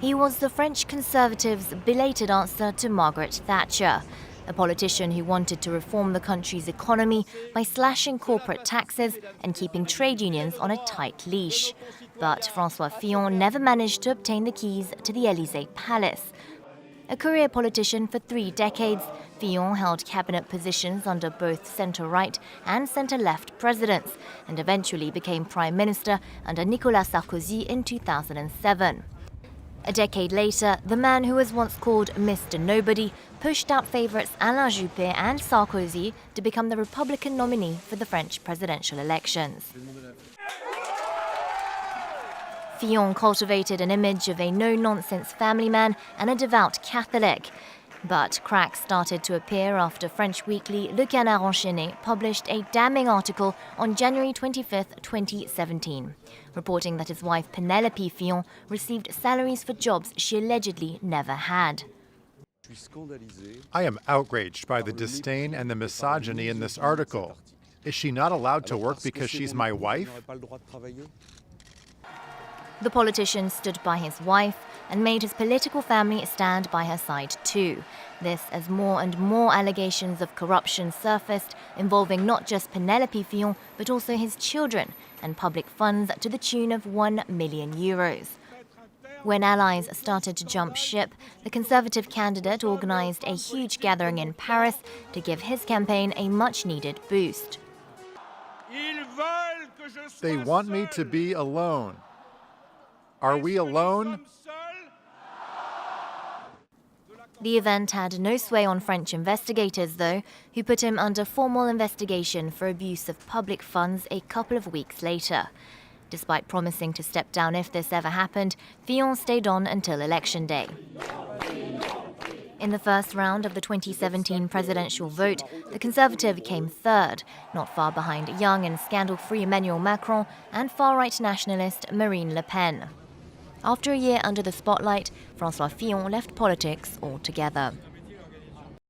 He was the French Conservatives' belated answer to Margaret Thatcher, a politician who wanted to reform the country's economy by slashing corporate taxes and keeping trade unions on a tight leash. But François Fillon never managed to obtain the keys to the Élysée Palace. A career politician for 3 decades, Fillon held cabinet positions under both centre-right and centre-left presidents and eventually became prime minister under Nicolas Sarkozy in 2007. A decade later, the man who was once called Mr. Nobody pushed out favourites Alain Juppé and Sarkozy to become the Republican nominee for the French presidential elections. Fillon cultivated an image of a no-nonsense family man and a devout Catholic. But cracks started to appear after French weekly Le Canard Enchaîné published a damning article on January 25, 2017, reporting that his wife Penelope Fillon received salaries for jobs she allegedly never had. I am outraged by the disdain and the misogyny in this article. Is she not allowed to work because she's my wife? The politician stood by his wife and made his political family stand by her side too. This as more and more allegations of corruption surfaced, involving not just Penelope Fillon but also his children, and public funds to the tune of €1 million. When allies started to jump ship, the Conservative candidate organised a huge gathering in Paris to give his campaign a much-needed boost. They want me to be alone. Are we alone? The event had no sway on French investigators, though, who put him under formal investigation for abuse of public funds a couple of weeks later. Despite promising to step down if this ever happened, Fillon stayed on until election day. In the first round of the 2017 presidential vote, the Conservative came third, not far behind young and scandal-free Emmanuel Macron and far-right nationalist Marine Le Pen. After a year under the spotlight, François Fillon left politics altogether.